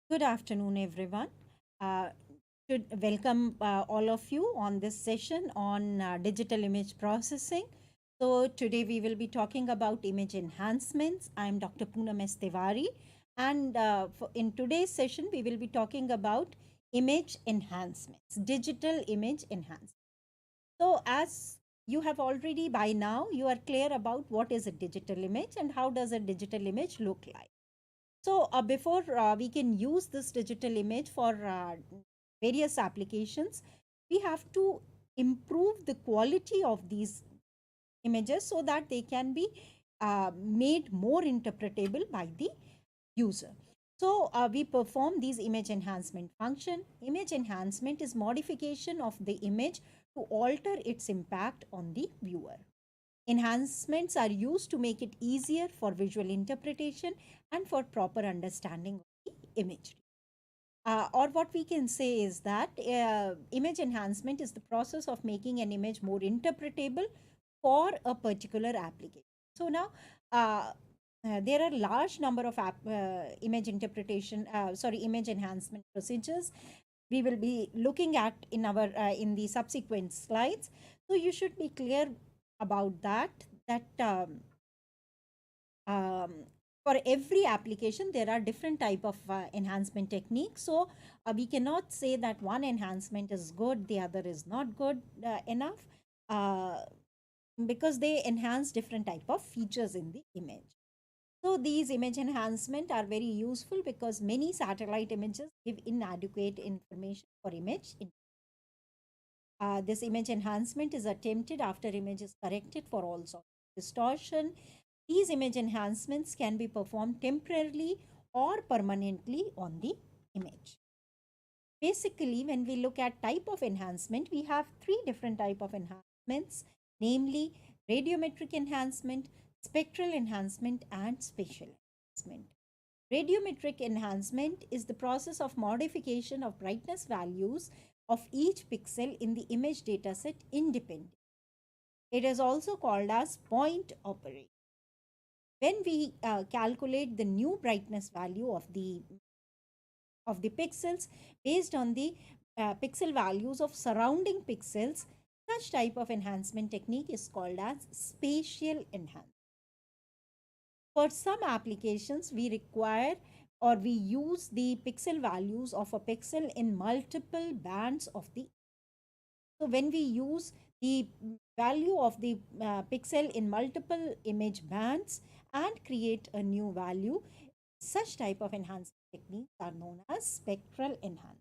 Good afternoon, everyone. Uh, welcome all of you on this session on digital image processing. So, today we will be talking about image enhancements. I'm Dr. Poonam S.Tiwari, and in today's session, we will be talking about image enhancements, digital image enhancements. So, as you have already by now, you are clear about what is a digital image and how does a digital image look like. So, before we can use this digital image for various applications, we have to improve the quality of these images so that they can be made more interpretable by the user. So, we perform these image enhancement function. Image enhancement is modification of the image to alter its impact on the viewer. Enhancements are used to make it easier for visual interpretation and for proper understanding of the imagery. Or what we can say is that image enhancement is the process of making an image more interpretable for a particular application. So now there are large number of image enhancement procedures we will be looking at in our in the subsequent slides. So you should be clear about that for every application there are different type of enhancement techniques. So we cannot say that one enhancement is good, the other is not good enough, uh, because they enhance different type of features in the image. So these image enhancement are very useful because many satellite images give inadequate information for image. This image enhancement is attempted after image is corrected for all sorts of distortion. These image enhancements can be performed temporarily or permanently on the image. Basically, when we look at type of enhancement, we have three different type of enhancements, namely radiometric enhancement, spectral enhancement, and spatial enhancement. Radiometric enhancement is the process of modification of brightness values of each pixel in the image dataset independently. It is also called as point operation. When we calculate the new brightness value of the pixels based on the pixel values of surrounding pixels, such type of enhancement technique is called as spatial enhancement. For some applications, we require or we use the pixel values of a pixel in multiple bands of the. So when we use the value of the pixel in multiple image bands and create a new value, such type of enhancement techniques are known as spectral enhancement.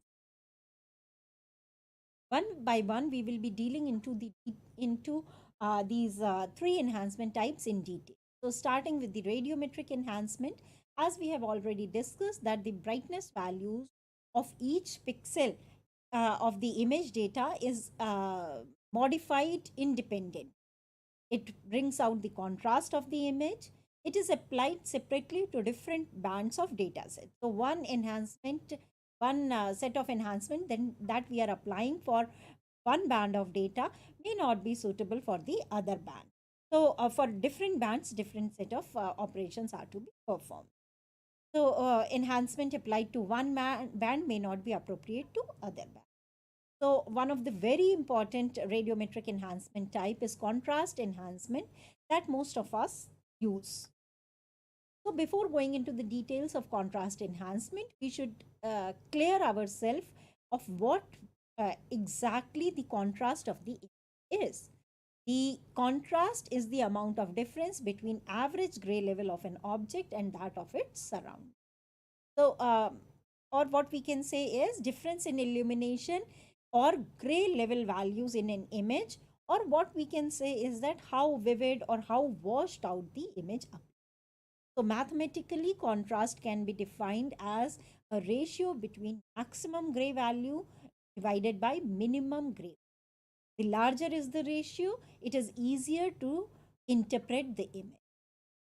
One by one, we will be dealing into these three enhancement types in detail. So starting with the radiometric enhancement, as we have already discussed that the brightness values of each pixel of the image data is modified independent. It brings out the contrast of the image. It is applied separately to different bands of data set. So one set of enhancement then that we are applying for one band of data may not be suitable for the other band. So for different bands, different set of operations are to be performed. So enhancement applied to one band may not be appropriate to other band. So one of the very important radiometric enhancement type is contrast enhancement that most of us use. So before going into the details of contrast enhancement, we should clear ourselves of what exactly the contrast of the image is. The contrast is the amount of difference between average gray level of an object and that of its surrounding. So, or what we can say is difference in illumination or gray level values in an image, or what we can say is that how vivid or how washed out the image appears. So, mathematically, contrast can be defined as a ratio between maximum gray value divided by minimum gray. The larger is the ratio, it is easier to interpret the image.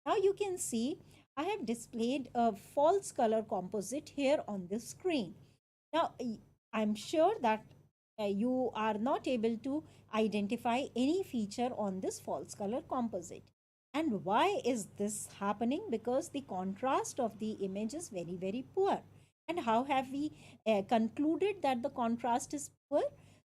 Now you can see I have displayed a false color composite here on the screen. Now I'm sure that you are not able to identify any feature on this false color composite. And why is this happening? Because the contrast of the image is very, very poor. And how have we concluded that the contrast is poor?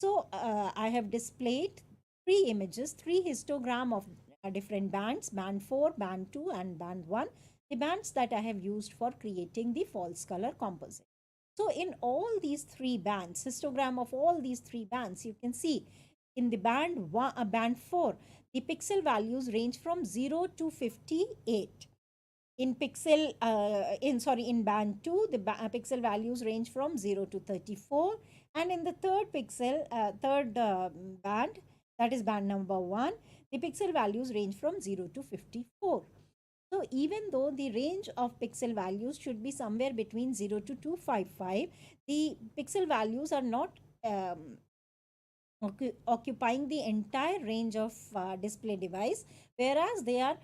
So I have displayed three images, three histogram of different bands, band 4, band 2 and band 1, the bands that I have used for creating the false color composite. So in all these three bands, histogram of all these three bands, you can see in the band 1, band 4, the pixel values range from 0 to 58. In in band 2, the pixel values range from 0 to 34, and in the third band, that is band number 1, the pixel values range from 0 to 54. So even though the range of pixel values should be somewhere between 0 to 255, the pixel values are not occupying the entire range of display device, whereas they are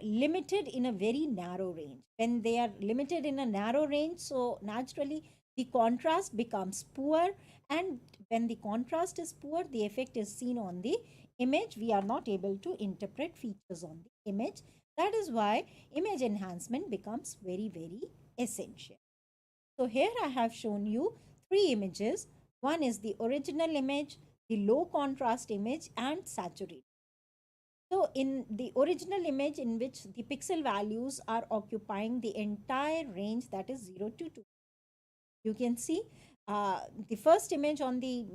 limited in a very narrow range. When they are limited in a narrow range, so naturally the contrast becomes poor, and when the contrast is poor, the effect is seen on the image. We are not able to interpret features on the image. That is why image enhancement becomes very, very essential. So here I have shown you three images. One is the original image, the low contrast image and saturated. So in the original image, in which the pixel values are occupying the entire range, that is 0 to 2. You can see the first image on the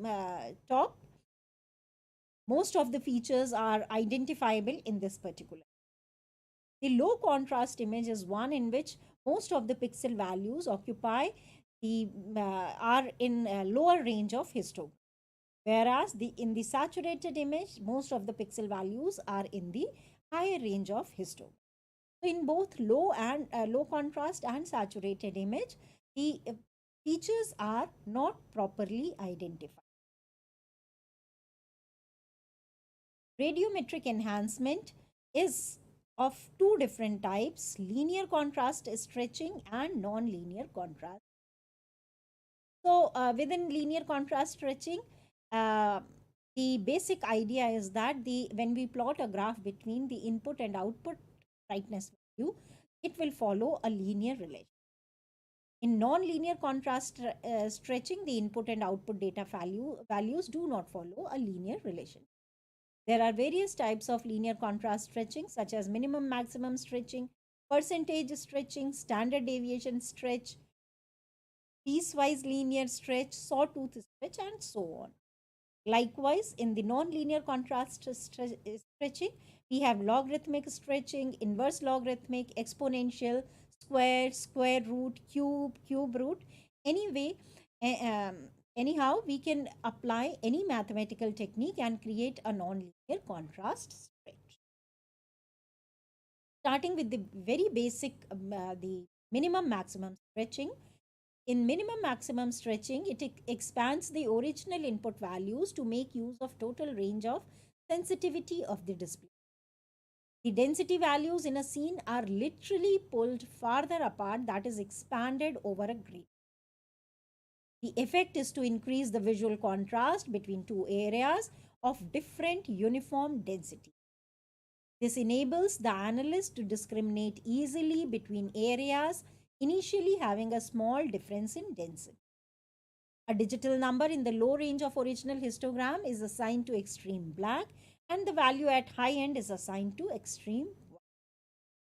top, most of the features are identifiable in this particular. The low contrast image is one in which most of the pixel values occupy the are in a lower range of histogram, whereas in the saturated image, most of the pixel values are in the higher range of histogram. So in both low contrast and saturated image, the features are not properly identified. Radiometric enhancement is of two different types: linear contrast stretching and non-linear contrast. So within linear contrast stretching, uh, the basic idea is that when we plot a graph between the input and output brightness value, it will follow a linear relation. In non-linear contrast stretching, the input and output data values do not follow a linear relation. There are various types of linear contrast stretching, such as minimum maximum stretching, percentage stretching, standard deviation stretch, piecewise linear stretch, sawtooth stretch, and so on. Likewise, in the non-linear contrast stretching, we have logarithmic stretching, inverse logarithmic, exponential, square, square root, cube, cube root. Anyway, anyhow, we can apply any mathematical technique and create a non-linear contrast stretch. Starting with the very basic, the minimum maximum stretching. In minimum maximum stretching, it expands the original input values to make use of total range of sensitivity of the display. The density values in a scene are literally pulled farther apart, that is expanded over a grid. The effect is to increase the visual contrast between two areas of different uniform density. This enables the analyst to discriminate easily between areas initially having a small difference in density. A digital number in the low range of original histogram is assigned to extreme black, and the value at high end is assigned to extreme white.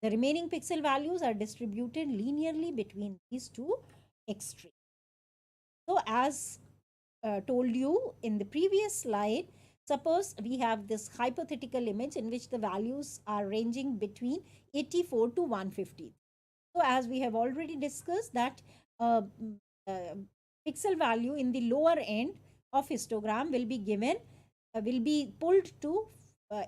The remaining pixel values are distributed linearly between these two extremes. So as told you in the previous slide, suppose we have this hypothetical image in which the values are ranging between 84 to 150. So as we have already discussed that uh, pixel value in the lower end of histogram will be given, will be pulled to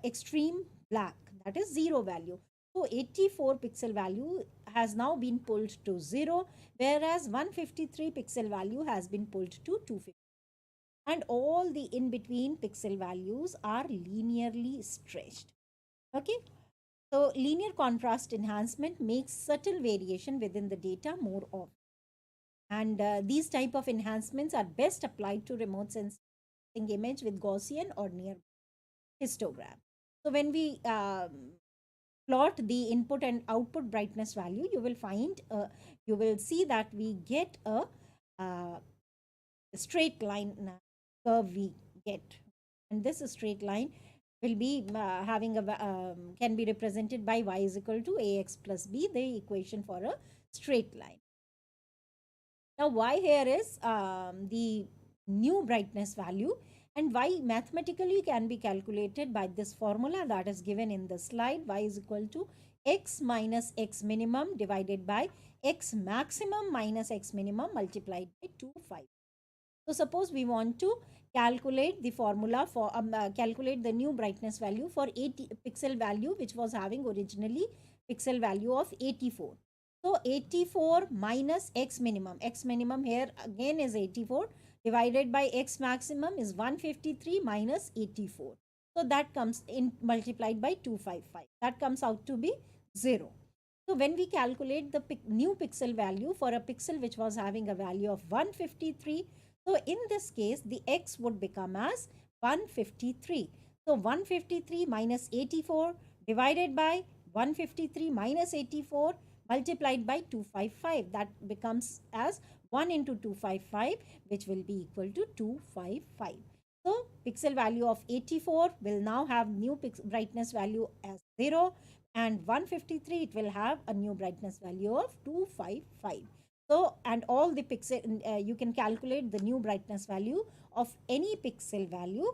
extreme black, that is zero value. So 84 pixel value has now been pulled to 0, whereas 153 pixel value has been pulled to 250. And all the in between pixel values are linearly stretched. Okay. So linear contrast enhancement makes subtle variation within the data more obvious. And these type of enhancements are best applied to remote sensing image with Gaussian or near histogram. So when we plot the input and output brightness value, you will find, you will see that we get a uh, straight line curve we get. And this straight line will be having a can be represented by y is equal to ax plus b, the equation for a straight line. Now y here is the new brightness value, and y mathematically can be calculated by this formula that is given in the slide. Y is equal to x minus x minimum divided by x maximum minus x minimum multiplied by 2/5. So suppose we want to calculate the formula for calculate the new brightness value for 80 pixel value, which was having originally pixel value of 84. So 84 minus x minimum. X minimum here again is 84 divided by x maximum is 153 minus 84. So that comes in multiplied by 255. That comes out to be 0. So when we calculate the new pixel value for a pixel which was having a value of 153, so in this case, the x would become as 153. So 153 minus 84 divided by 153 minus 84 multiplied by 255. That becomes as 1 into 255, which will be equal to 255. So pixel value of 84 will now have new brightness value as 0, and 153 it will have a new brightness value of 255. So, and all the pixel, you can calculate the new brightness value of any pixel value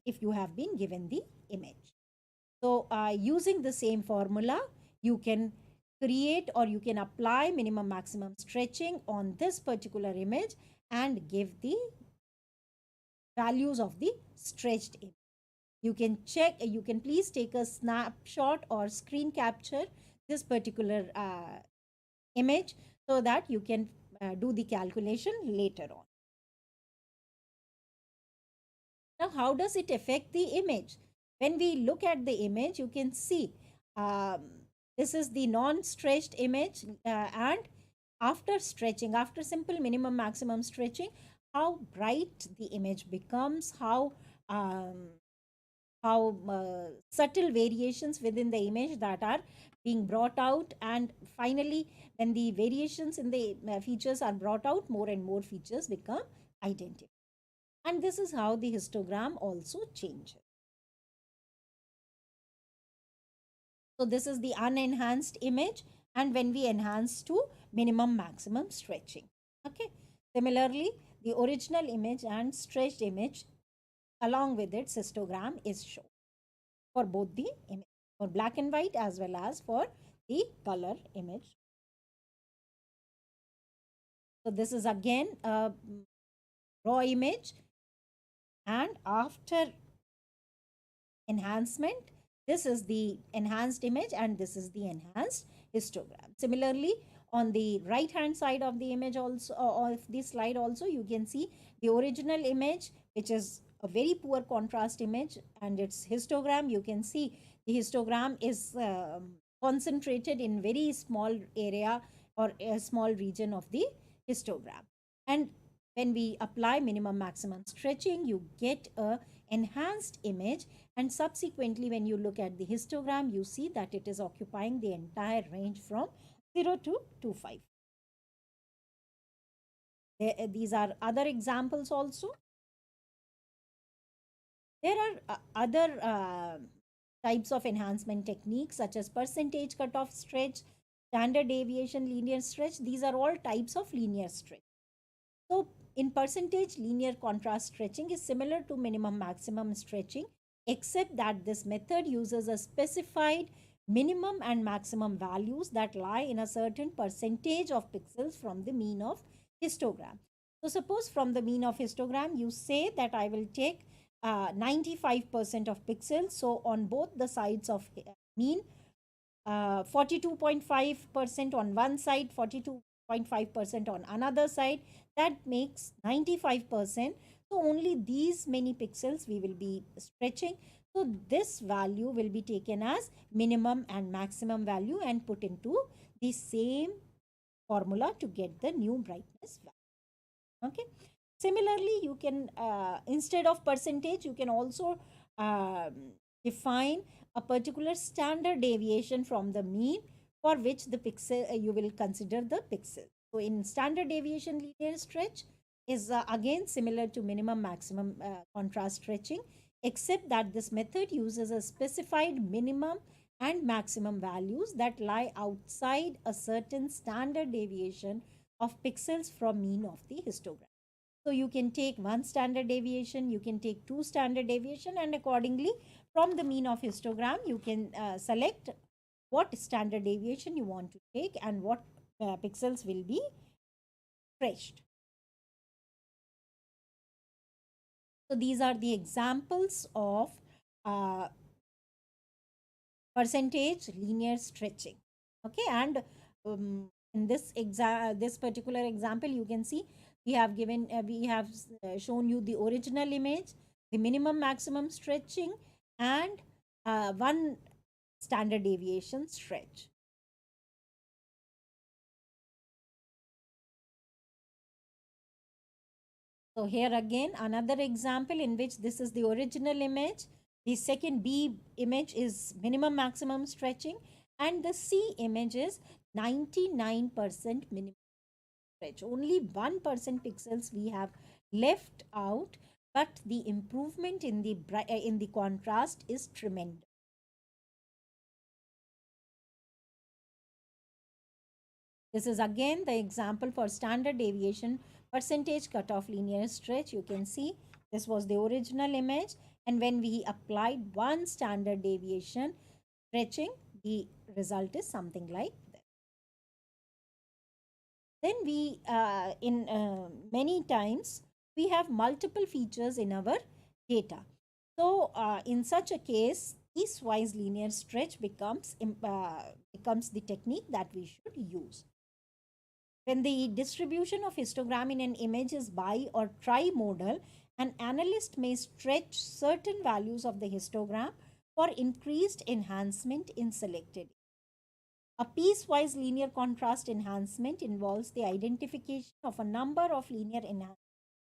if you have been given the image. So, using the same formula, you can create or you can apply minimum maximum stretching on this particular image and give the values of the stretched image. You can check, you can please take a snapshot or screen capture this particular image so that you can do the calculation later on. Now, how does it affect the image? When we look at the image, you can see this is the non-stretched image, and after stretching, after simple minimum maximum stretching, how bright the image becomes, how subtle variations within the image that are being brought out, and finally when the variations in the features are brought out, more and more features become identical. And this is how the histogram also changes. So this is the unenhanced image, and when we enhance to minimum maximum stretching. Okay. Similarly, the original image and stretched image along with its histogram is shown for both the image, for black and white as well as for the color image. So this is again a raw image, and after enhancement, this is the enhanced image and this is the enhanced histogram. Similarly, on the right hand side of the image also, of the slide also, you can see the original image, which is a very poor contrast image, and its histogram, you can see the histogram is concentrated in very small area or a small region of the histogram. And when we apply minimum maximum stretching, you get a enhanced image, and subsequently when you look at the histogram, you see that it is occupying the entire range from 0 to 25. These are other examples also. There are other types of enhancement techniques such as percentage cutoff stretch, standard deviation linear stretch. These are all types of linear stretch. So in percentage, linear contrast stretching is similar to minimum maximum stretching, except that this method uses a specified minimum and maximum values that lie in a certain percentage of pixels from the mean of histogram. So suppose from the mean of histogram, you say that I will take 95% of pixels. So on both the sides of mean, 42.5% on one side, 42.5% on another side, that makes 95%. So only these many pixels we will be stretching. So this value will be taken as minimum and maximum value and put into the same formula to get the new brightness value. Okay. Similarly, you can instead of percentage, you can also define a particular standard deviation from the mean for which the pixel you will consider the pixel. So in standard deviation linear stretch is again similar to minimum maximum contrast stretching, except that this method uses a specified minimum and maximum values that lie outside a certain standard deviation of pixels from mean of the histogram. So you can take one standard deviation, you can take two standard deviation, and accordingly from the mean of histogram, you can select what standard deviation you want to take and what pixels will be stretched. So these are the examples of uh, percentage linear stretching. Okay, and in this particular example, you can see we have shown you the original image, the minimum maximum stretching, and one standard deviation stretch. So here again another example in which this is the original image. The second B image is minimum maximum stretching, and the C image is 99% minimum stretch. Only 1% pixels we have left out, but the improvement in the contrast is tremendous. This is again the example for standard deviation percentage cutoff linear stretch. You can see this was the original image, and when we applied one standard deviation stretching, the result is something like this. Then we, in many times, we have multiple features in our data. So in such a case, piecewise linear stretch becomes the technique that we should use. When the distribution of histogram in an image is bi or trimodal, an analyst may stretch certain values of the histogram for increased enhancement in selected. A piecewise linear contrast enhancement involves the identification of a number of linear enhancement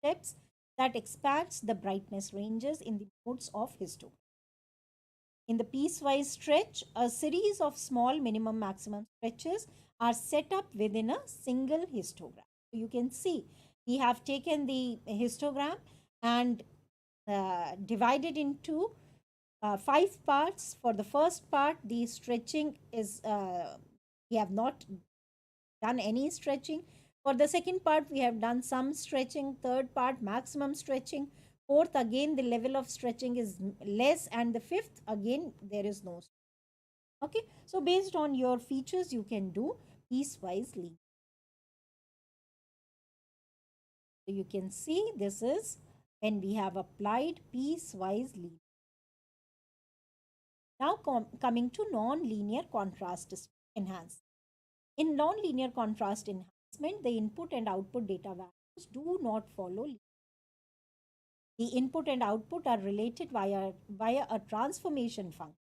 steps that expands the brightness ranges in the modes of histogram. In the piecewise stretch, a series of small minimum maximum stretches are set up within a single histogram. So you can see we have taken the histogram and divided into 5 parts. For the first part, the stretching is, we have not done any stretching. For the second part, we have done some stretching. Third part, maximum stretching. Fourth, again, the level of stretching is less. And the fifth, again, there is no. Okay, so based on your features, you can do piecewise linear. So you can see this is when we have applied piecewise linear. Now coming to non-linear contrast enhancement. In non-linear contrast enhancement, the input and output data values do not follow. The input and output are related via a transformation function,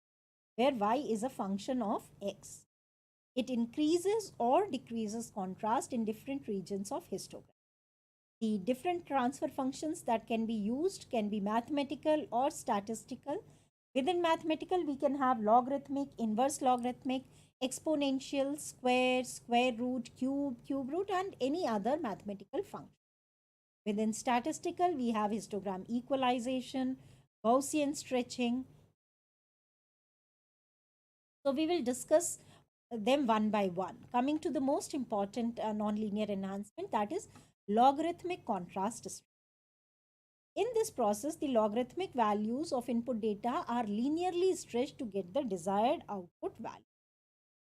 where y is a function of x. It increases or decreases contrast in different regions of histogram. The different transfer functions that can be used can be mathematical or statistical. Within mathematical, we can have logarithmic, inverse logarithmic, exponential, square, square root, cube root, and any other mathematical function. Within statistical, we have histogram equalization, Gaussian stretching. So we will discuss them one by one. Coming to the most important nonlinear enhancement, that is logarithmic contrast stretching. In this process, the logarithmic values of input data are linearly stretched to get the desired output value.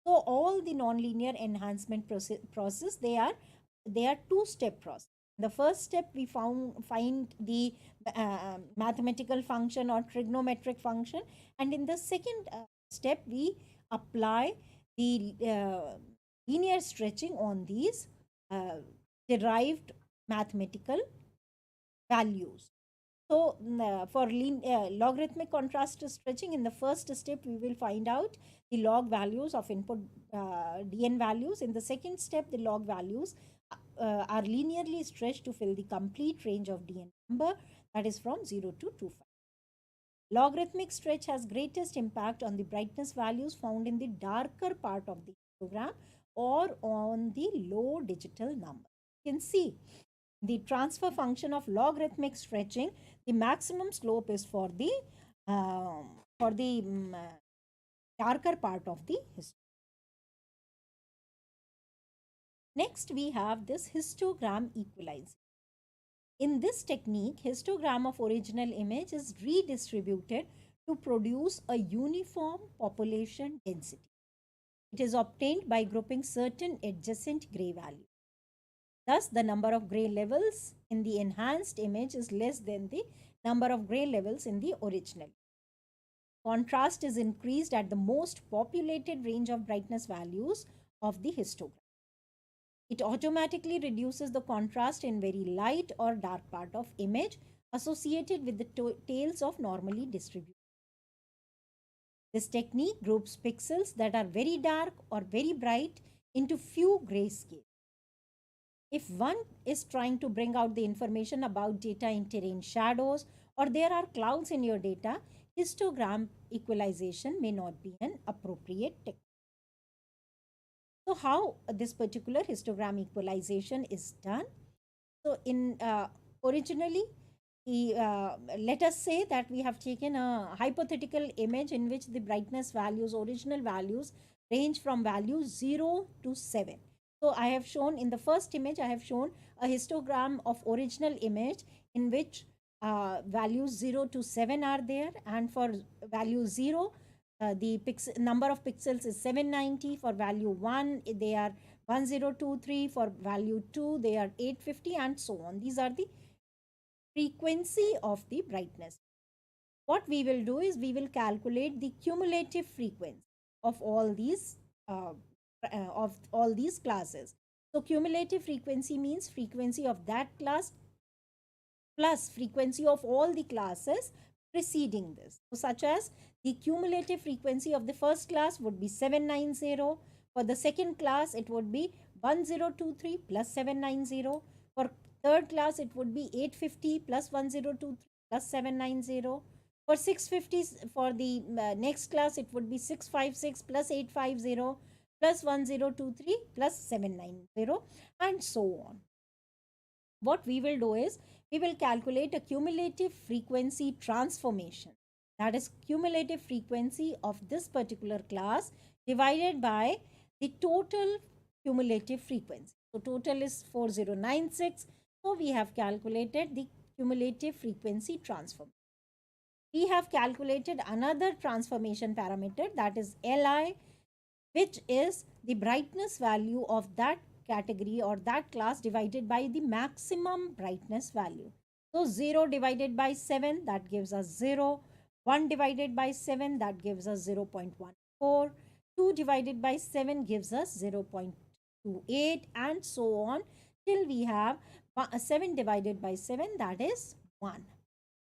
So all the nonlinear enhancement process, they are two-step process. The first step, we find the mathematical function or trigonometric function, and in the second step we apply the linear stretching on these uh, derived mathematical values. So for logarithmic contrast stretching, in the first step, we will find out the log values of input dn values. In the second step, the log values are linearly stretched to fill the complete range of dn number, that is from 0 to 25. Logarithmic stretch has greatest impact on the brightness values found in the darker part of the histogram or on the low digital number. You can see the transfer function of logarithmic stretching. The maximum slope is for the darker part of the histogram. Next, we have this histogram equalizer. In this technique, histogram of original image is redistributed to produce a uniform population density. It is obtained by grouping certain adjacent gray values. Thus, the number of gray levels in the enhanced image is less than the number of gray levels in the original. Contrast is increased at the most populated range of brightness values of the histogram. It automatically reduces the contrast in very light or dark part of image associated with the tails of normally distributed. This technique groups pixels that are very dark or very bright into few grayscale. If one is trying to bring out the information about data in terrain shadows or there are clouds in your data, histogram equalization may not be an appropriate technique. So how this particular histogram equalization is done? So in originally, let us say that we have taken a hypothetical image in which the brightness values, original values, range from value 0 to 7. So I have shown in the first image, I have shown a histogram of original image in which values 0 to 7 are there, and for value 0, the number of pixels is 790. For value 1, they are 1023. For value 2, they are 850, and so on. These are the frequency of the brightness. What we will do is we will calculate the cumulative frequency of all these classes. So cumulative frequency means frequency of that class plus frequency of all the classes preceding this. So such as the cumulative frequency of the first class would be 790. For the second class, it would be 1023 plus 790. For third class, it would be 850 plus 1023 plus 790. For 650, for the next class, it would be 656 plus 850 plus 1023 plus 790, and so on. What we will do is we will calculate a cumulative frequency transformation. That is cumulative frequency of this particular class divided by the total cumulative frequency. So total is 4096. So we have calculated the cumulative frequency transformation. We have calculated another transformation parameter, that is Li, which is the brightness value of that category or that class divided by the maximum brightness value. So 0 divided by 7, that gives us 0. 1 divided by 7, that gives us 0.14. 2 divided by 7 gives us 0.28, and so on till we have 7 divided by 7, that is 1.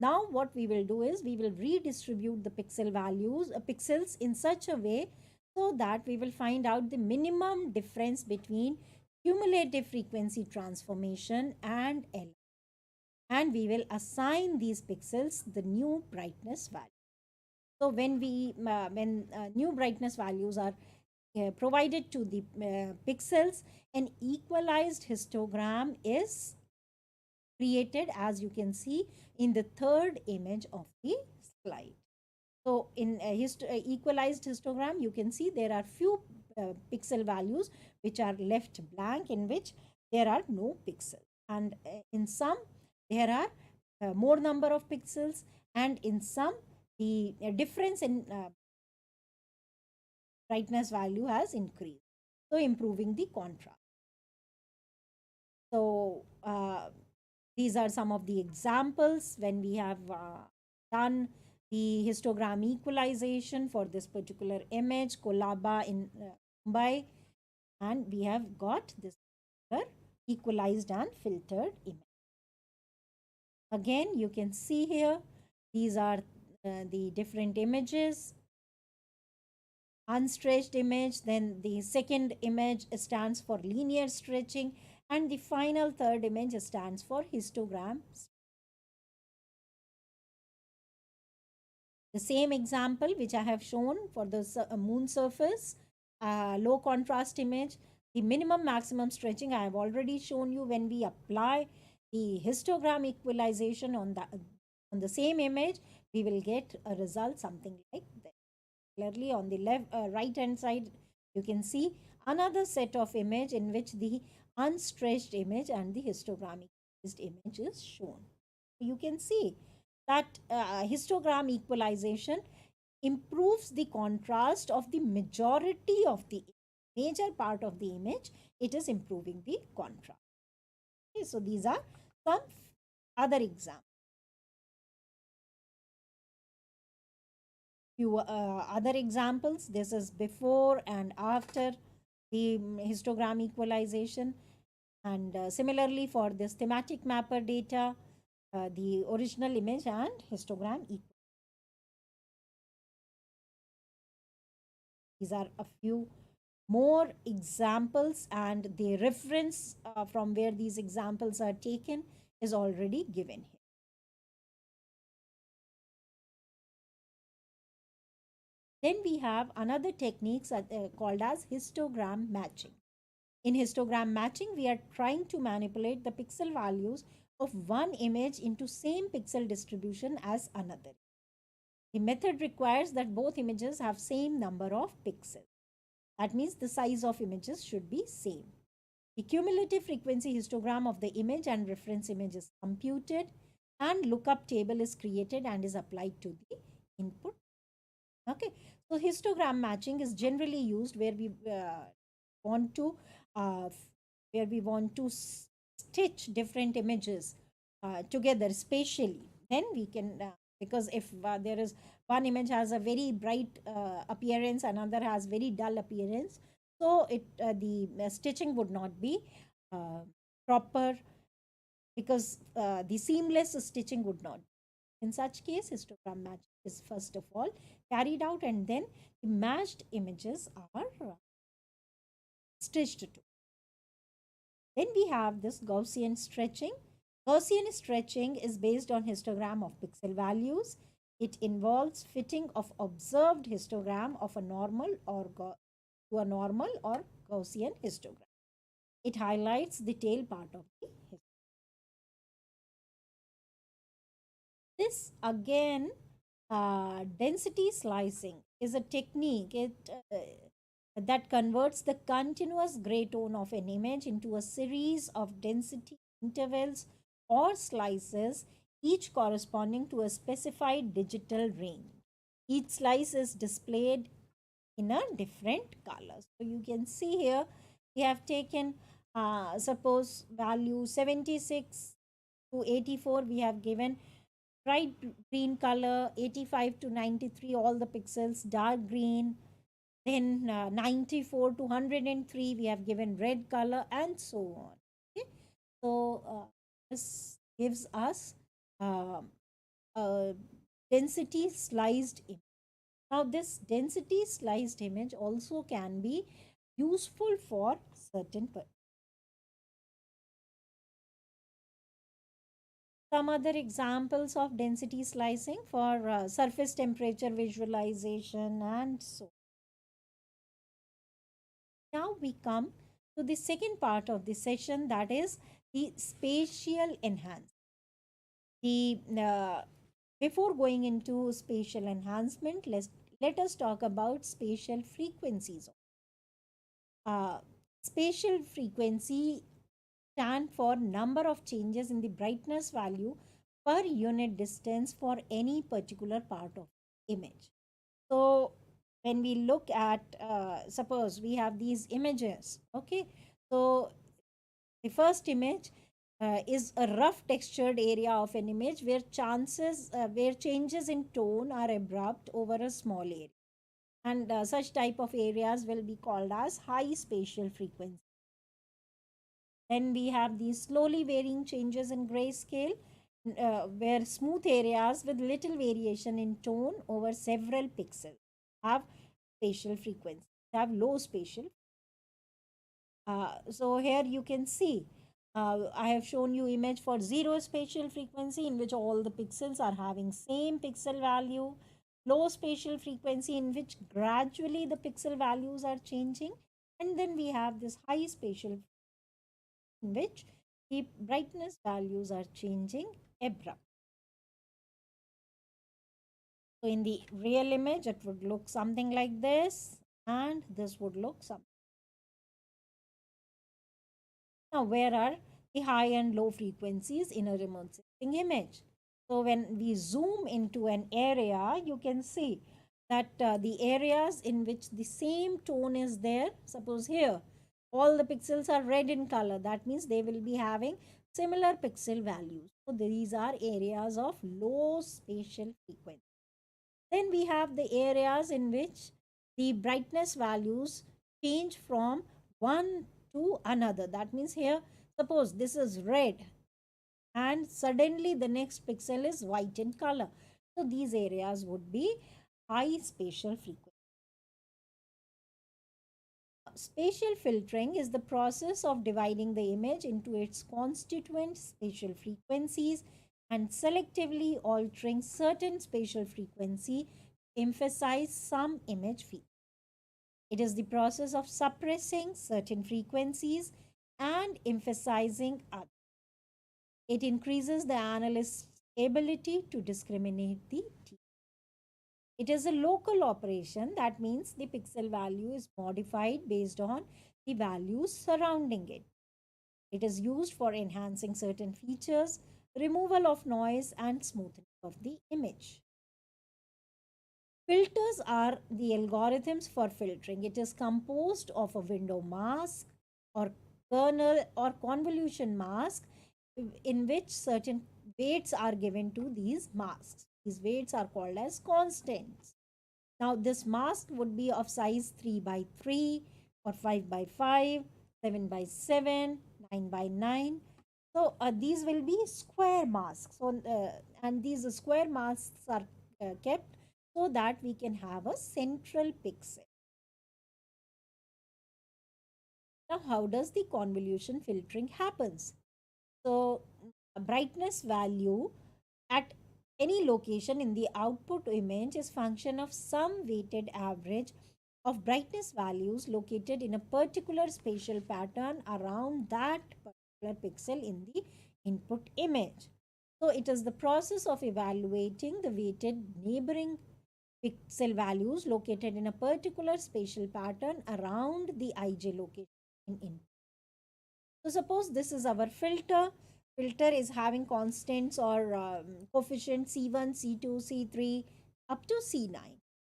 Now what we will do is we will redistribute the pixel values, pixels in such a way so that we will find out the minimum difference between cumulative frequency transformation and L. And we will assign these pixels the new brightness value. So when new brightness values are provided to the pixels, an equalized histogram is created, as you can see in the third image of the slide. So in a equalized histogram, you can see there are few pixel values which are left blank, in which there are no pixels, and in some there are more number of pixels, and in some the difference in brightness value has increased, so improving the contrast. So these are some of the examples when we have done the histogram equalization for this particular image, Kolaba in Mumbai, and we have got this equalized and filtered image. Again, you can see here, these are the different images. Unstretched image, then the second image stands for linear stretching, and the final third image stands for histogram. The same example which I have shown for the moon surface, low contrast image, the minimum maximum stretching I have already shown you. When we apply the histogram equalization on the same image, we will get a result something like that. Clearly on the left right hand side, you can see another set of image in which the unstretched image and the histogram image is shown. You can see that histogram equalization improves the contrast of the majority of the major part of the image. It is improving the contrast. Okay, so these are some other examples. Few other examples. This is before and after the histogram equalization. And similarly for this thematic mapper data, the original image and histogram equal. These are a few more examples, and the reference from where these examples are taken is already given here. Then we have another techniques called as histogram matching. In histogram matching, we are trying to manipulate the pixel values of one image into same pixel distribution as another. The method requires that both images have same number of pixels. That means the size of images should be same. The cumulative frequency histogram of the image and reference image is computed, and lookup table is created and is applied to the input. Okay, so histogram matching is generally used where we want to uh, stitch different images together spatially. Then we can because if there is one image has a very bright appearance, another has very dull appearance, so it the stitching would not be uh, proper, because the seamless stitching would not. In such case, histogram match is first of all carried out, and then the matched images are stitched to. Then we have this Gaussian stretching. Gaussian stretching is based on histogram of pixel values. It involves fitting of observed histogram of a normal or to a normal or Gaussian histogram. It highlights the tail part of the histogram. This again, density slicing is a technique that converts the continuous gray tone of an image into a series of density intervals or slices, each corresponding to a specified digital range. Each slice is displayed in a different color. So you can see here we have taken suppose value 76 to 84, we have given bright green color, 85 to 93 all the pixels, dark green, then 94 to 103 we have given red color, and so on. Okay, so this gives us uh, a density sliced image. Now this density sliced image also can be useful for certain some other examples of density slicing for surface temperature visualization and so. Now we come to the second part of the session, that is the spatial enhancement. Before going into spatial enhancement, let us talk about spatial frequencies. Uh, Spatial frequency stand for number of changes in the brightness value per unit distance for any particular part of image. So when we look at suppose we have these images, okay, so the first image is a rough textured area of an image where changes in tone are abrupt over a small area, and such type of areas will be called as high spatial frequency. Then we have these slowly varying changes in grayscale, where smooth areas with little variation in tone over several pixels have spatial frequency, have low spatial. So here you can see, I have shown you image for zero spatial frequency in which all the pixels are having same pixel value. low spatial frequency in which gradually the pixel values are changing, and then we have this high spatial in which the brightness values are changing abrupt. So in the real image, it would look something like this, and this would look something. Now, where are the high and low frequencies in a remote sensing image? So when we zoom into an area, you can see that the areas in which the same tone is there, suppose here, all the pixels are red in color. That means they will be having similar pixel values. So these are areas of low spatial frequency. Then we have the areas in which the brightness values change from one to another. That means here, suppose this is red and suddenly the next pixel is white in color. So these areas would be high spatial frequency. Spatial filtering is the process of dividing the image into its constituent spatial frequencies and selectively altering certain spatial frequency to emphasize some image feature. It is the process of suppressing certain frequencies and emphasizing others. It increases the analyst's ability to discriminate the T. It is a local operation, that means the pixel value is modified based on the values surrounding it. It is used for enhancing certain features, removal of noise, and smoothing of the image. Filters are the algorithms for filtering. It is composed of a window mask or kernel or convolution mask in which certain weights are given to these masks. These weights are called as constants. Now, this mask would be of size 3 by 3 or 5 by 5, 7 by 7, 9 by 9. So, these will be square masks. So, and these square masks are kept so that we can have a central pixel. Now, how does the convolution filtering happens? So, a brightness value at any location in the output image is function of some weighted average of brightness values located in a particular spatial pattern around that particular pixel in the input image. So it is the process of evaluating the weighted neighboring pixel values located in a particular spatial pattern around the ij location in input. So suppose this is our filter. Filter is having constants or coefficients C1, C2, C3 up to C9.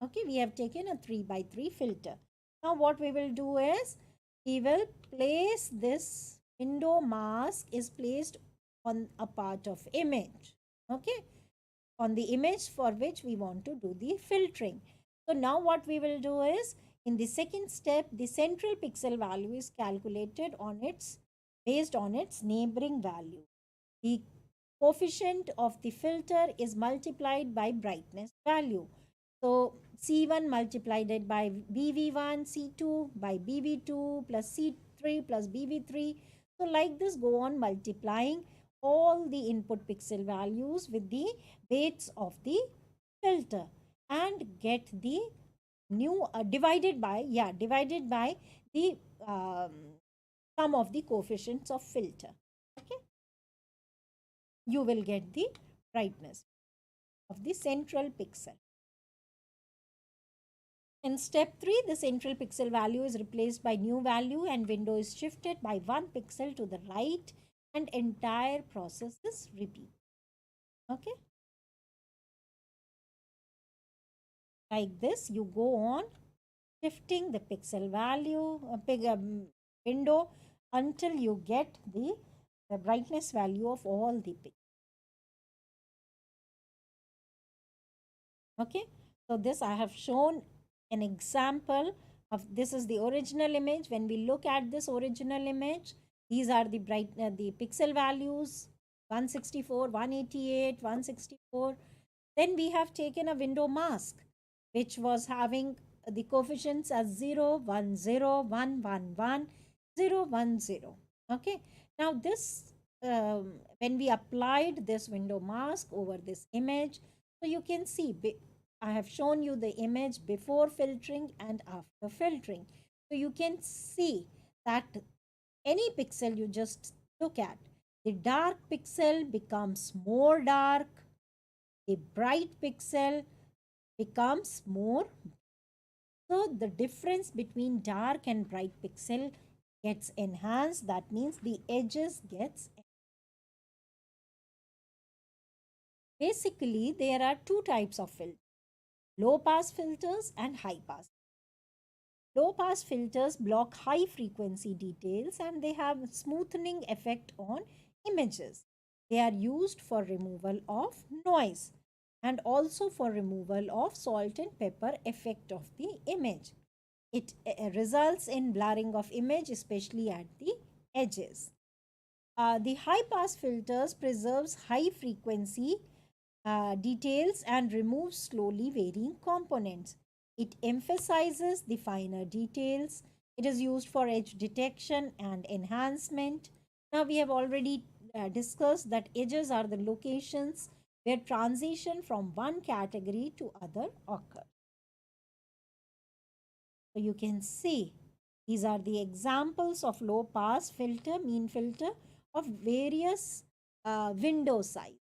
Okay, we have taken a 3 by 3 filter. Now what we will do is we will place this window mask is placed on a part of image. Okay, on the image for which we want to do the filtering. So now what we will do is in the second step, the central pixel value is calculated on its based on its neighboring value. The coefficient of the filter is multiplied by brightness value. So C1 multiplied by BV1, C2 by BV2 plus C3 plus BV3. So like this go on multiplying all the input pixel values with the weights of the filter and get the new divided by the um, sum of the coefficients of filter. Okay, you will get the brightness of the central pixel. In step 3, the central pixel value is replaced by new value and window is shifted by 1 pixel to the right and entire process is repeated. Okay, like this you go on shifting the pixel value window until you get the brightness value of all the pixels. Okay, so this I have shown an example of this is the original image. When we look at this original image, these are the the pixel values 164, 188, 164. Then we have taken a window mask which was having the coefficients as 0, 1, 0, 1, 1, 1, 0, 1, 0. Okay, now this when we applied this window mask over this image, so you can see I have shown you the image before filtering and after filtering. So you can see that any pixel you just look at, the dark pixel becomes more dark, the bright pixel becomes more. So the difference between dark and bright pixel gets enhanced. That means the edges gets. Basically, there are two types of filters: low pass filters and high pass. Low pass filters block high frequency details and they have smoothing effect on images. They are used for removal of noise and also for removal of salt and pepper effect of the image. It results in blurring of image, especially at the edges. The high pass filters preserves high frequency details and removes slowly varying components. It emphasizes the finer details. It is used for edge detection and enhancement. Now we have already discussed that edges are the locations where transition from one category to other occur. So you can see these are the examples of low pass filter, mean filter of various window size: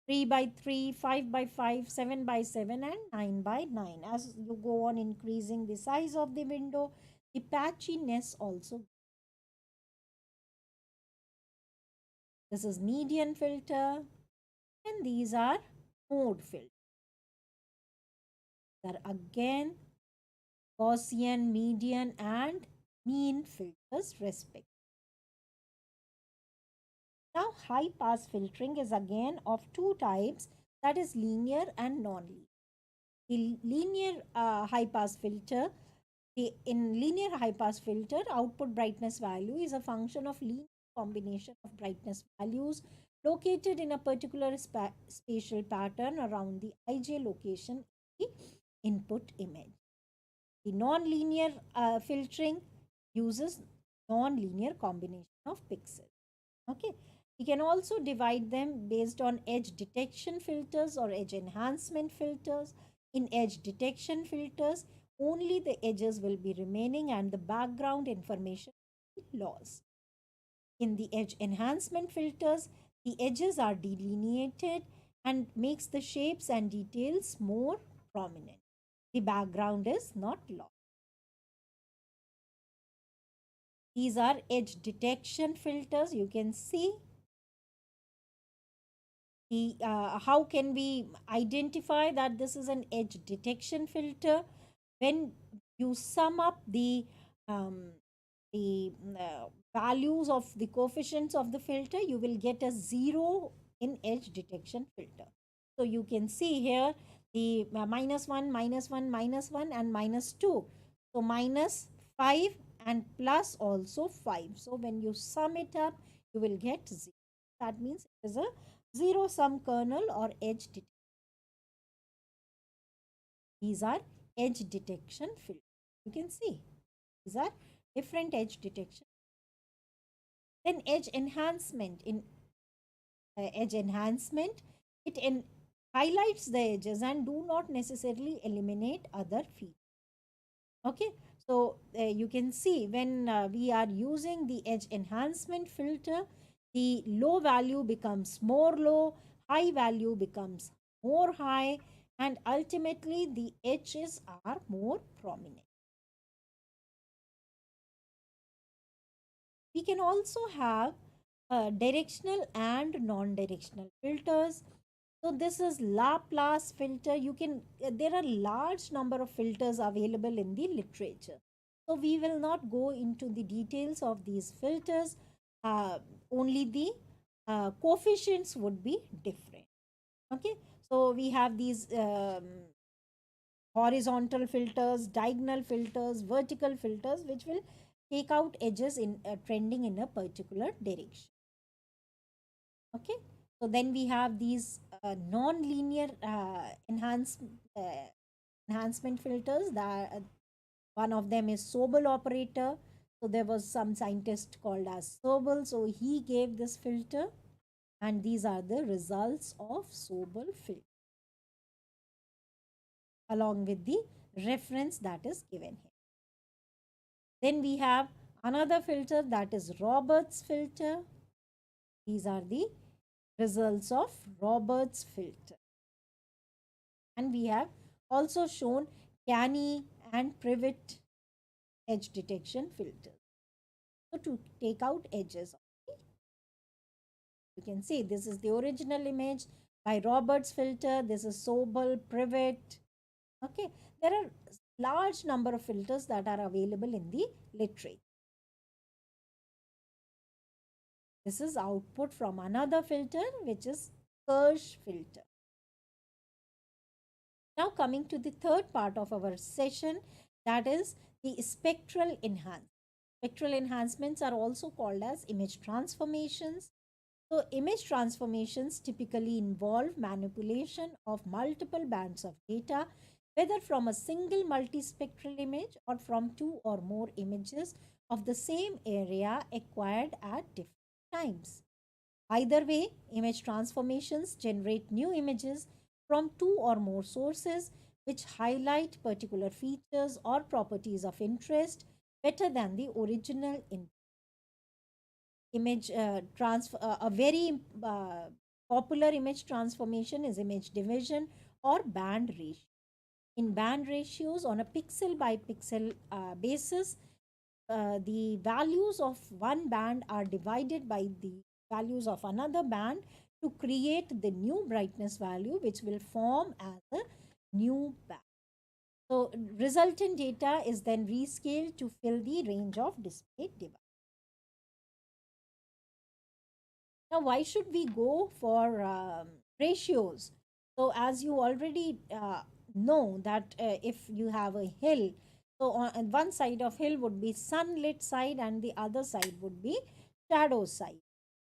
3 by 3, 5 by 5, 7 by 7, and 9 by 9. As you go on increasing the size of the window, the patchiness also. This is median filter, and these are mode filters. They are again Gaussian, median, and mean filters respectively. Now, high pass filtering is again of two types, that is linear and non-linear. The linear high pass filter, in linear high pass filter, output brightness value is a function of linear combination of brightness values located in a particular spatial pattern around the ij location in the input image. The non-linear filtering uses non-linear combination of pixels. Okay, we can also divide them based on edge detection filters or edge enhancement filters. In edge detection filters, only the edges will be remaining and the background information will be lost. In the edge enhancement filters, the edges are delineated and makes the shapes and details more prominent. The background is not lost. These are edge detection filters. You can see how can we identify that this is an edge detection filter? When you sum up um, the values of the coefficients of the filter, you will get a 0 in edge detection filter. So you can see here the -1, -1, -1, and -2. So -5 and plus also 5. So when you sum it up, you will get 0. That means it is a zero sum kernel or edge detection. These are edge detection filters. You can see these are different edge detection. Then edge enhancement. In edge enhancement, it highlights the edges and do not necessarily eliminate other features. Okay, so you can see when we are using the edge enhancement filter, the low value becomes more low, high value becomes more high, and ultimately the edges are more prominent. We can also have directional and non-directional filters. So this is Laplace filter. You can there are large number of filters available in the literature. So we will not go into the details of these filters. Only the coefficients would be different. Okay, so we have these horizontal filters, diagonal filters, vertical filters, which will take out edges in trending in a particular direction. Okay, so then we have these non-linear uh, enhancement filters. That one of them is Sobel operator. So there was some scientist called as Sobel, so he gave this filter, and these are the results of Sobel filter. along with the reference that is given here. Then we have another filter, that is Roberts filter. These are the results of Roberts filter. And we have also shown Canny and Privet edge detection filters. So to take out edges, you can see this is the original image by Roberts filter. This is Sobel, Privet. Okay, there are large number of filters that are available in the literature. This is output from another filter, which is Kirsch filter. Now coming to the third part of our session, that is the spectral enhancement. Spectral enhancements are also called as image transformations. So image transformations typically involve manipulation of multiple bands of data, whether from a single multispectral image or from two or more images of the same area acquired at different times. Either way, image transformations generate new images from two or more sources which highlight particular features or properties of interest better than the original image transfer. A very popular image transformation is image division or band ratio. In band ratios, on a pixel by pixel basis, the values of one band are divided by the values of another band to create the new brightness value, which will form as a new band. So resultant data is then rescaled to fill the range of displayed device. Now, why should we go for ratios? So, as you already know that if you have a hill, so on one side of hill would be sunlit side and the other side would be shadow side.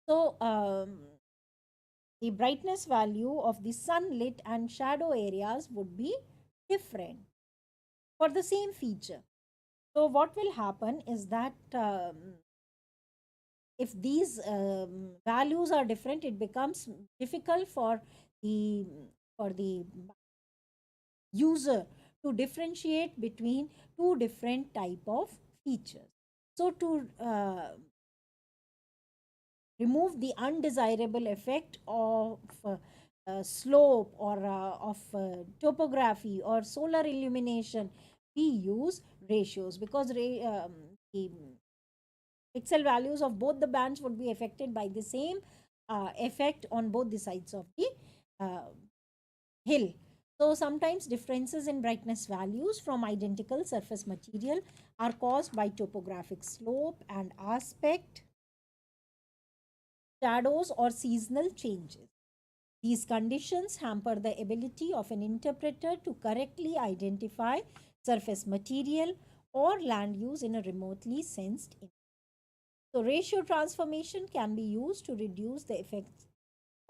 So, the brightness value of the sunlit and shadow areas would be different for the same feature. So, what will happen is that if these values are different, it becomes difficult the for the user to differentiate between two different type of features. So to remove the undesirable effect of slope or of topography or solar illumination, we use ratios, because the pixel values of both the bands would be affected by the same effect on both the sides of the uh, hill. So sometimes differences in brightness values from identical surface material are caused by topographic slope and aspect, shadows, or seasonal changes. These conditions hamper the ability of an interpreter to correctly identify surface material or land use in a remotely sensed image. So ratio transformation can be used to reduce the effects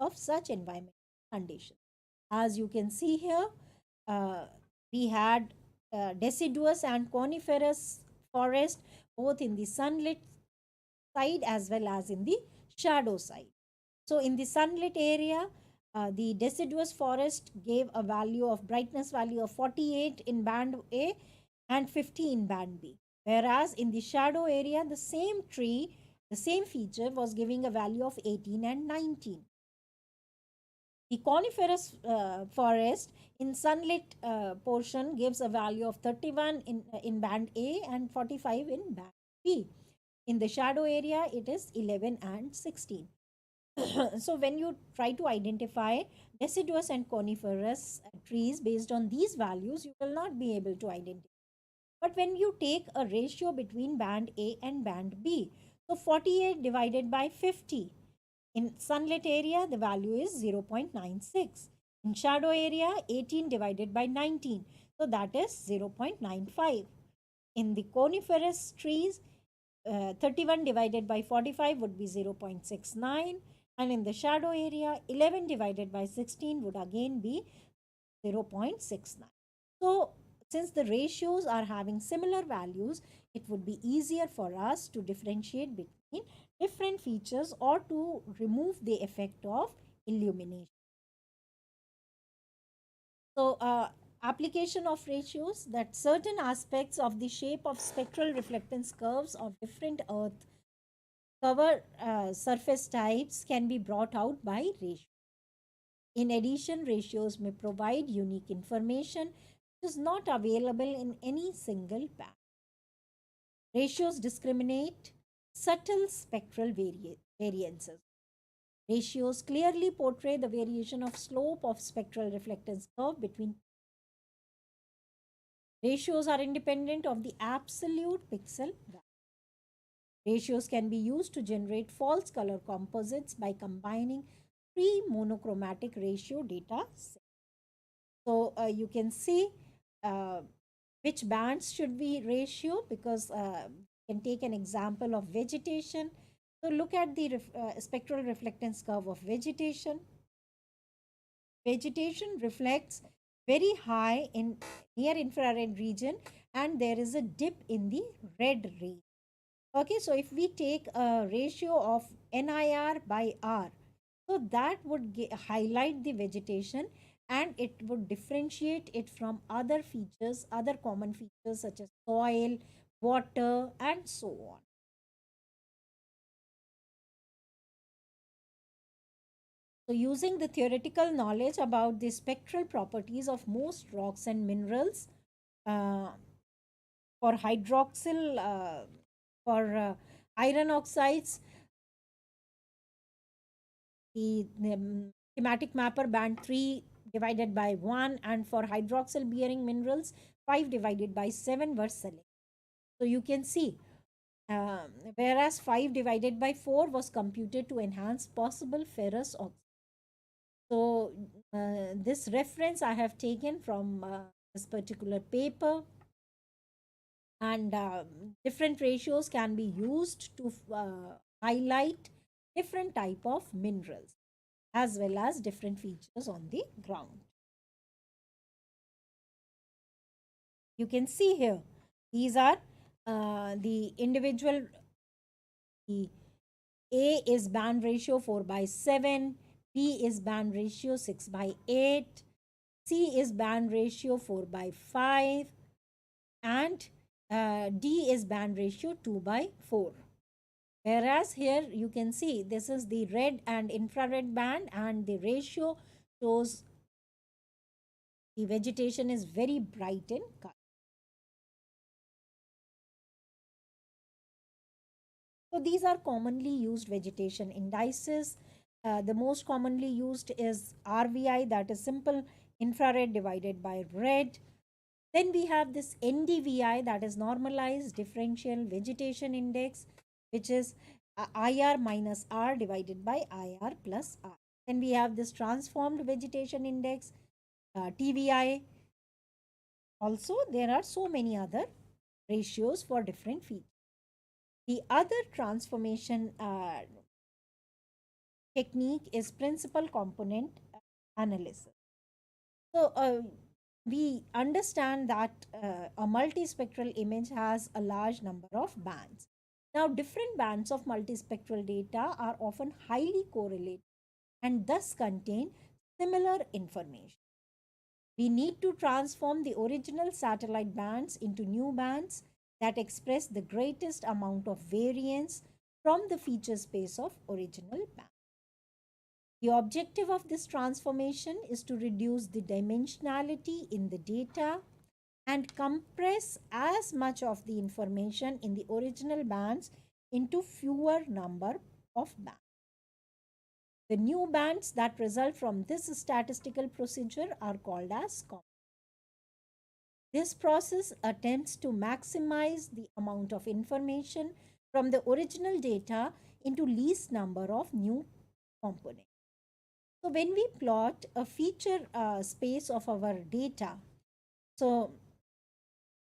of such environmental conditions. As you can see here, uh, we had deciduous and coniferous forest both in the sunlit side as well as in the shadow side. So in the sunlit area, the deciduous forest gave a value of brightness value of 48 in band A and 50 in band B. Whereas in the shadow area, the same tree, the same feature was giving a value of 18 and 19. The coniferous forest in sunlit portion gives a value of 31 in band A and 45 in band B. In the shadow area, it is 11 and 16. So when you try to identify deciduous and coniferous trees based on these values, you will not be able to identify. But when you take a ratio between band A and band B, so 48 divided by 50, in sunlit area, the value is 0.96. In shadow area, 18 divided by 19. So that is 0.95. In the coniferous trees, 31 divided by 45 would be 0.69. And in the shadow area, 11 divided by 16 would again be 0.69. So since the ratios are having similar values, it would be easier for us to differentiate between different features or to remove the effect of illumination. So application of ratios, that certain aspects of the shape of spectral reflectance curves of different earth cover surface types can be brought out by ratio. In addition, ratios may provide unique information which is not available in any single band. Ratios discriminate subtle spectral variances. Ratios clearly portray the variation of slope of spectral reflectance curve between. Ratios are independent of the absolute pixel value. Ratios can be used to generate false color composites by combining three monochromatic ratio data sets. So you can see uh, which bands should be ratio, because you can take an example of vegetation. So look at the spectral reflectance curve of vegetation. Vegetation reflects very high in near infrared region, and there is a dip in the red range. Okay, so if we take a ratio of NIR by R, so that would highlight the vegetation, and it would differentiate it from other features, other common features such as soil, water, and so on. So, using the theoretical knowledge about the spectral properties of most rocks and minerals, uh, for hydroxyl, for iron oxides, the thematic mapper band 3 divided by 1, and for hydroxyl bearing minerals 5 divided by 7 were selected. So you can see, whereas 5 divided by 4 was computed to enhance possible ferrous oxide. So this reference I have taken from this particular paper, and different ratios can be used to highlight different type of minerals as well as different features on the ground. You can see here, these are the individual. The A is band ratio 4 by 7, B is band ratio 6 by 8, C is band ratio 4 by 5, and D is band ratio 2 by 4. Whereas here you can see this is the red and infrared band, and the ratio shows the vegetation is very bright in color. So these are commonly used vegetation indices. The most commonly used is RVI, that is simple infrared divided by red. Then we have this NDVI, that is normalized differential vegetation index, which is IR minus R divided by IR plus R. Then we have this transformed vegetation index, TVI. Also, there are so many other ratios for different features. The other transformation technique is principal component analysis. So, we understand that a multispectral image has a large number of bands. Now, different bands of multispectral data are often highly correlated and thus contain similar information. We need to transform the original satellite bands into new bands that express the greatest amount of variance from the feature space of original band. The objective of this transformation is to reduce the dimensionality in the data and compress as much of the information in the original bands into fewer number of bands. The new bands that result from this statistical procedure are called as complex. This process attempts to maximize the amount of information from the original data into least number of new components. So when we plot a feature space of our data, so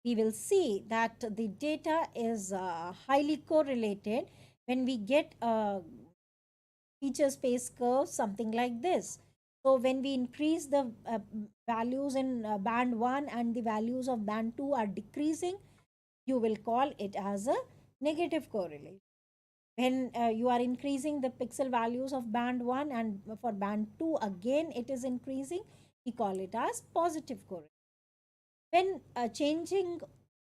we will see that the data is highly correlated when we get a feature space curve something like this. So when we increase the values in band 1 and the values of band 2 are decreasing, you will call it as a negative correlation. When you are increasing the pixel values of band 1 and for band 2 again it is increasing, we call it as positive correlation. When changing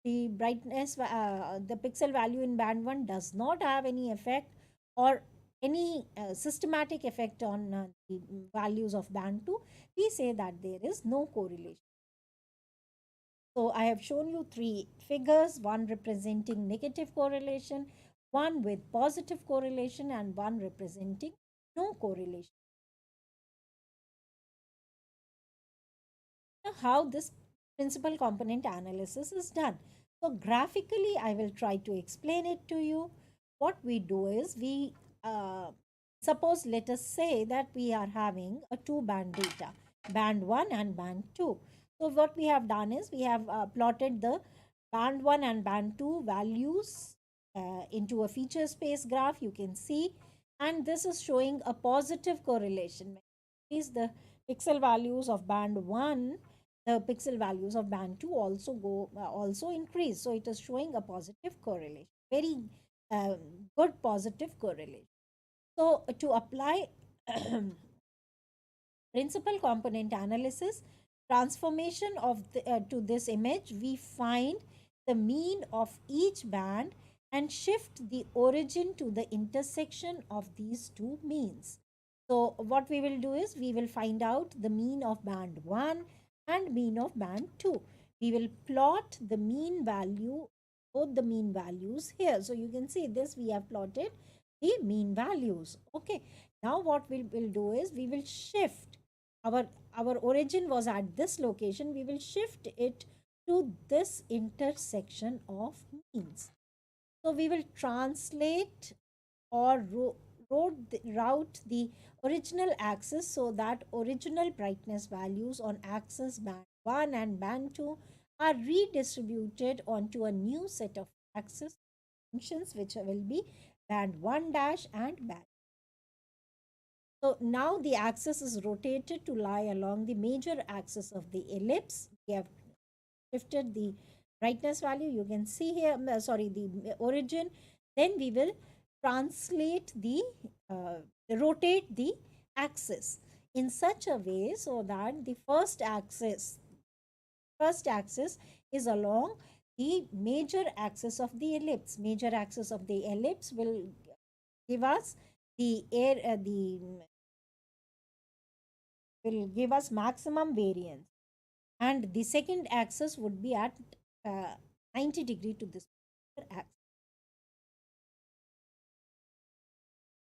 the brightness, the pixel value in band 1 does not have any effect or any systematic effect on the values of band 2, we say that there is no correlation. So I have shown you three figures, one representing negative correlation, one with positive correlation, and one representing no correlation. Now, how this principal component analysis is done. So graphically, I will try to explain it to you. What we do is we suppose, let us say that we are having a two band data, band 1 and band 2. So what we have done is we have plotted the band 1 and band 2 values into a feature space graph, you can see, and this is showing a positive correlation. Is the pixel values of band 1, the pixel values of band 2 also also increase, so it is showing a positive correlation, very uh, good positive correlation. So to apply principal component analysis transformation of to this image, we find the mean of each band and shift the origin to the intersection of these two means. So what we will do is we will find out the mean of band 1 and mean of band 2. We will plot the mean value, both the mean values here. So you can see this, we have plotted the mean values. Okay, now what we will do is we will shift our our origin was at this location, we will shift it to this intersection of means. So we will translate or route the original axis so that original brightness values on axis band 1 and band 2 are redistributed onto a new set of axis functions, which will be band 1 dash and band. So now the axis is rotated to lie along the major axis of the ellipse. We have shifted the brightness value. You can see here, sorry, the origin. Then we will translate rotate the axis in such a way so that the first axis is along the major axis of the ellipse. Major axis of the ellipse will give us the air, the will give us maximum variance, and the second axis would be at 90 degree to this axis.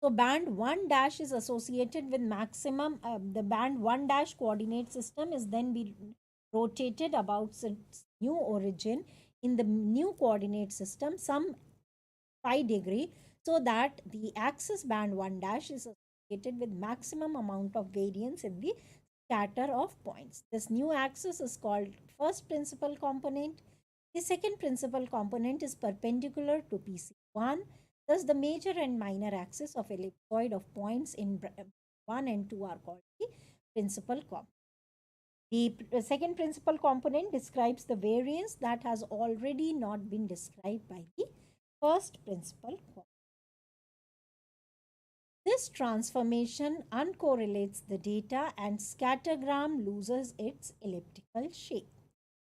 So band 1 dash is associated with maximum, the band 1 dash coordinate system is then be rotated about its new origin in the new coordinate system some pi degree, so that the axis band 1 dash is associated with maximum amount of variance in the scatter of points. This new axis is called first principal component. The second principal component is perpendicular to PC1. Thus, the major and minor axis of ellipsoid of points in 1 and 2 are called the principal component. The second principal component describes the variance that has already not been described by the first principal component. This transformation uncorrelates the data and scattergram loses its elliptical shape.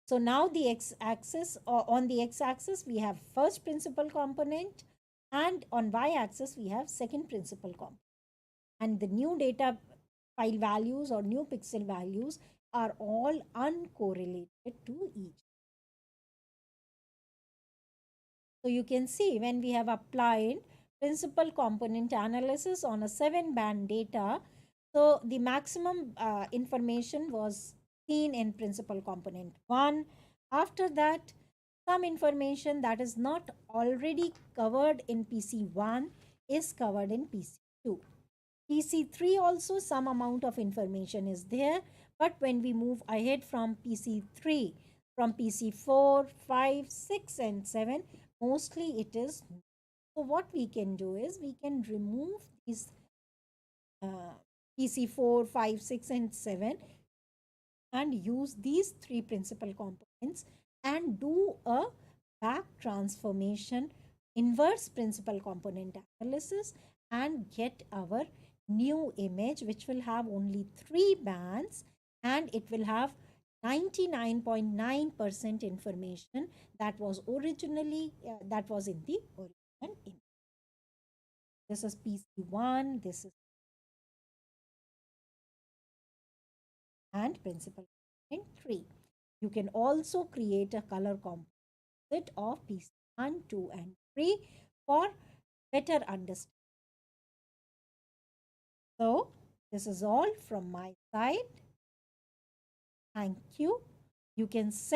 So now the x-axis, or on the x-axis we have first principal component, and on y-axis we have second principal component. And the new data file values or new pixel values are all uncorrelated to each. So you can see when we have applied principal component analysis on a 7-band data, so the maximum information was seen in principal component 1. After that, some information that is not already covered in PC1 is covered in PC2. PC3 also some amount of information is there, but when we move ahead from PC3, from PC4, 5, 6 and 7, mostly it is. So what we can do is we can remove these PC4, 5, 6 and 7 and use these three principal components and do a back transformation, inverse principal component analysis, and get our new image, which will have only 3 bands and it will have 99.9% information that was originally that was in the original image. This is PC1, this is and principal component 3. You can also create a color composite of PC1, 2 and 3 for better understanding. So this is all from my side. Thank you. You can send